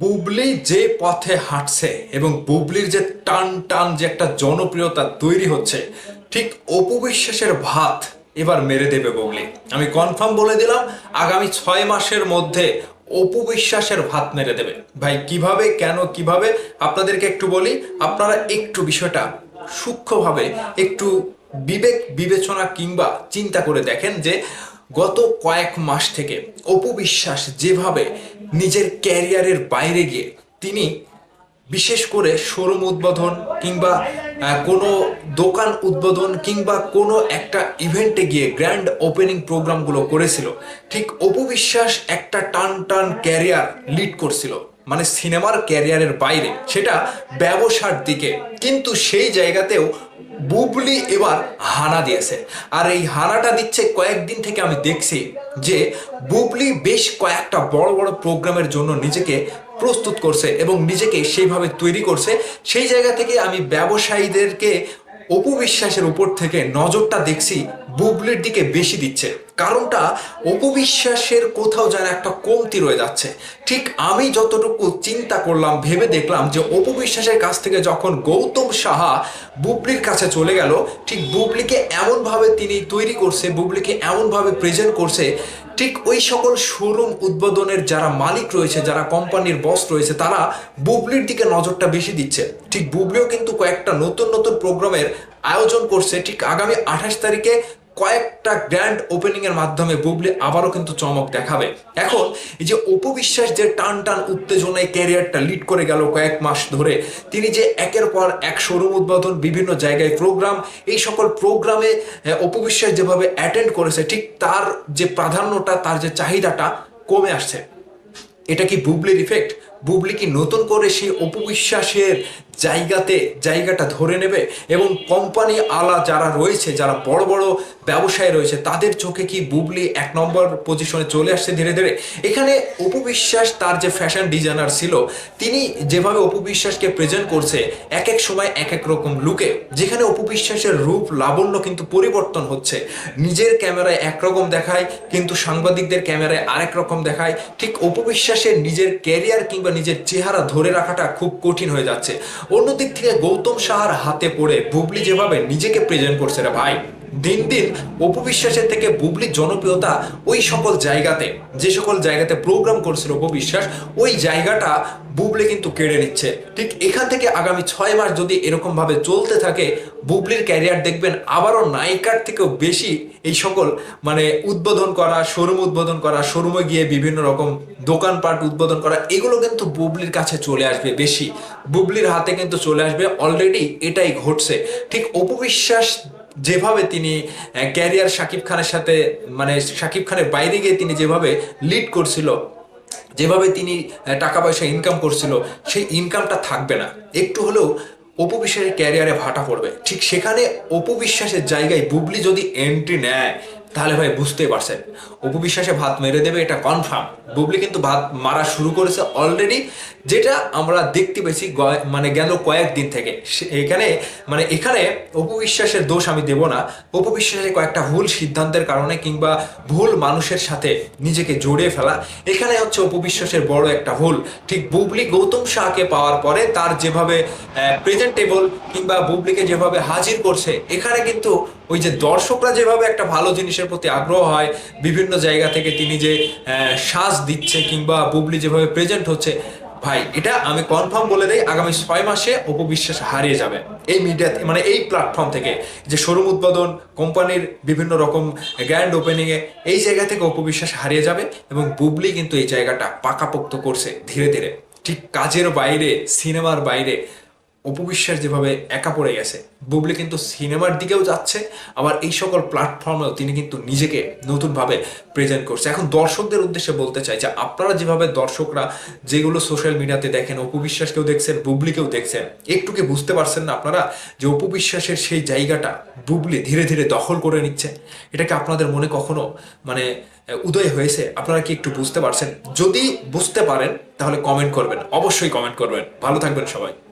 বুবলি যে পথে হাঁটছে এবং বুবলির যে টান টান যে একটা জনপ্রিয়তা তৈরি হচ্ছে, ঠিক অপু বিশ্বাসের ভাত এবার মেরে দেবে বুবলি। আমি কনফার্ম বলে দিলাম, আগামী 6 মাসের মধ্যে অপু বিশ্বাসের ভাত মেরে দেবে। ভাই কিভাবে, কেন, কিভাবে আপনাদেরকে একটু বলি। আপনারা একটু বিষয়টা সূক্ষ্মভাবে একটু বিবেক বিবেচনা কিংবা চিন্তা করে দেখেন যে গত কয়েক মাস থেকে অপু বিশ্বাস যেভাবে নিজের ক্যারিয়ারের বাইরে গিয়ে তিনি বিশেষ করে শোরুম উদ্বোধন কিংবা কোনো দোকান উদ্বোধন কিংবা কোনো একটা ইভেন্টে গিয়ে গ্র্যান্ড ওপেনিং প্রোগ্রামগুলো করেছিল, ঠিক অপু বিশ্বাস একটা টান টান ক্যারিয়ার লিড করছিল, মানে সিনেমার ক্যারিয়ারের বাইরে, সেটা ব্যবসার দিকে। কিন্তু সেই জায়গাতেও বুবলি এবার হানা দিয়েছে। আর এই হানাটা দিচ্ছে কয়েকদিন থেকে আমি দেখছি যে বুবলি বেশ কয়েকটা বড় বড় প্রোগ্রামের জন্য নিজেকে প্রস্তুত করছে এবং নিজেকে সেইভাবে তৈরি করছে। সেই জায়গা থেকে আমি ব্যবসায়ীদেরকে অপু বিশ্বাসের উপর থেকে নজরটা দেখছি বুবলির দিকে বেশি দিচ্ছে। কারণটা, অপু বিশ্বাসের কোথাও যেন একটা কমতি রয়ে যাচ্ছে। ঠিক আমি যতটুকু চিন্তা করলাম, ভেবে দেখলাম যে অপু বিশ্বাসের কাছ থেকে যখন গৌতম সাহা বুবলির কাছে চলে গেল, ঠিক বুবলিকে এমনভাবে তিনি তৈরি করছে, বুবলিকে এমনভাবে প্রেজেন্ট করছে, ঠিক ওই সকল শোরুম উদ্বোধনের যারা মালিক রয়েছে, যারা কোম্পানির বস রয়েছে, তারা বুবলির দিকে নজরটা বেশি দিচ্ছে। ঠিক বুবলিও কিন্তু কয়েকটা নতুন নতুন প্রোগ্রামের আয়োজন করছে। ঠিক আগামী 28 তারিখে কয়েকটা গ্র্যান্ড ওপেনিং এর মাধ্যমে বুবলি আবারও কিন্তু চমক দেখাবে। এখন এই যে অপু বিশ্বাস যে টান টান উত্তেজনায় ক্যারিয়ারটা লিড করে গেল কয়েক মাস ধরে, তিনি যে একের পর এক শোরুম উদ্বোধন, বিভিন্ন জায়গায় প্রোগ্রাম, এই সকল প্রোগ্রামে অপু বিশ্বাস যেভাবে অ্যাটেন্ড করেছে, ঠিক তার যে প্রাধান্যটা, তার যে চাহিদাটা কমে আসছে। এটা কি বুবলির ইফেক্ট? বুবলি কি নতুন করে সেই অপু বিশ্বাসের জায়গাটা ধরে নেবে এবং কোম্পানি আলা যারা রয়েছে, যারা বড় বড় ব্যবসায়ী রয়েছে, তাদের চোখে কি বুবলি 1 নম্বর পজিশনে চলে আসছে ধীরে ধীরে? এখানে অপু বিশ্বাস তার যে ফ্যাশন ডিজাইনার ছিল, তিনি যেভাবে অপু বিশ্বাসকে প্রেজেন্ট করছে এক এক সময় এক এক রকম লুকে, যেখানে অপু বিশ্বাসের রূপ লাবণ্য কিন্তু পরিবর্তন হচ্ছে। নিজের ক্যামেরায় একরকম দেখায়, কিন্তু সাংবাদিকদের ক্যামেরায় আরেক রকম দেখায়। ঠিক অপু বিশ্বাসের নিজের ক্যারিয়ার কিংবা নিজের চেহারা ধরে রাখাটা খুব কঠিন হয়ে যাচ্ছে। অন্যদিক থেকে গৌতম সাহার হাতে পড়ে বুবলি যেভাবে নিজেকে প্রেজেন্ট করছে, রে ভাই, দিন দিন অপু বিশ্বাসের থেকে বুবলির জনপ্রিয়তা ওই সকল জায়গাতে, যে সকল জায়গাতে প্রোগ্রাম করছিল অপু বিশ্বাস, ওই জায়গাটা বুবলি কিন্তু কেড়ে নিচ্ছে। ঠিক এখান থেকে আগামী 6 মাস যদি এরকম ভাবে চলতে থাকে, বুবলির ক্যারিয়ার দেখবেন আবারও নায়িকার থেকেও বেশি এই সকল মানে উদ্বোধন করা, শোরুম উদ্বোধন করা, শোরুমে গিয়ে বিভিন্ন রকম দোকানপাট উদ্বোধন করা, এগুলো কিন্তু বুবলির কাছে চলে আসবে বেশি, বুবলির হাতে কিন্তু চলে আসবে। অলরেডি এটাই ঘটছে। ঠিক অপু বিশ্বাস যেভাবে তিনি ক্যারিয়ার শাকিব খানের সাথে, মানে শাকিব খানের বাইরে গিয়ে তিনি যেভাবে লিড করছিল, যেভাবে তিনি টাকা পয়সা ইনকাম করছিল, সেই ইনকামটা থাকবে না। একটু হলেও অপু বিশ্বাসের ক্যারিয়ারে ভাটা পড়বে। ঠিক সেখানে অপু বিশ্বাসের জায়গায় বুবলি যদি এন্ট্রি নেয়, তাহলে ভাই বুঝতেই পারছেন অপু বিশ্বাসে ভাত মেরে দেবে, এটা কনফার্ম। বুবলি কিন্তু ভাত মারা শুরু করেছে অলরেডি, যেটা আমরা দেখতে পেয়েছি মানে গেল কয়েকদিন থেকে। এখানে অপু বিশ্বাসের দোষ আমি দেব না। অপু বিশ্বাসের কয়েকটা ভুল সিদ্ধান্তের কারণে কিংবা ভুল মানুষের সাথে নিজেকে জড়িয়ে ফেলা, এখানে হচ্ছে অপু বিশ্বাসের বড় একটা ভুল। ঠিক বুবলি গৌতম শাহকে পাওয়ার পরে তার যেভাবে প্রেজেন্টেবল কিংবা বুবলিকে যেভাবে হাজির করছে, এখানে কিন্তু ওই যে দর্শকরা যেভাবে একটা ভালো জিনিসের প্রতি আগ্রহ হয়, বিভিন্ন জায়গা থেকে তিনি যে সাজ দিচ্ছে কিংবা বুবলি যেভাবে প্রেজেন্ট হচ্ছে, ভাই এটা আমি কনফার্ম বলে দেই, আগামী 6 মাসে অপু বিশ্বাস হারিয়ে যাবে এই মিডিয়াতে, মানে এই প্ল্যাটফর্ম থেকে। যে শোরুম উদ্বোধন, কোম্পানির বিভিন্ন রকম গ্র্যান্ড ওপেনিং এ, এই জায়গা থেকে অপু বিশ্বাস হারিয়ে যাবে এবং বুবলি কিন্তু এই জায়গাটা পাকাপোক্ত করছে ধীরে ধীরে। ঠিক কাজের বাইরে, সিনেমার বাইরে অপু বিশ্বাস যেভাবে একা পড়ে গেছে, বুবলি কিন্তু সিনেমার দিকেও যাচ্ছে, আবার এই সকল প্ল্যাটফর্মেও তিনি কিন্তু নিজেকে নতুনভাবে প্রেজেন্ট করছে। এখন দর্শকদের উদ্দেশ্যে বলতে চাই যে আপনারা যেভাবে দর্শকরা যেগুলো সোশ্যাল মিডিয়াতে দেখেন, অপু বিশ্বাসকেও দেখছেন, বুবলিকেও দেখছেন, একটু কি বুঝতে পারছেন না আপনারা যে অপু বিশ্বাসের সেই জায়গাটা বুবলি ধীরে ধীরে দখল করে নিচ্ছে? এটাকে আপনাদের মনে কখনো মানে উদয় হয়েছে? আপনারা কি একটু বুঝতে পারছেন? যদি বুঝতে পারেন তাহলে কমেন্ট করবেন, অবশ্যই কমেন্ট করবেন। ভালো থাকবেন সবাই।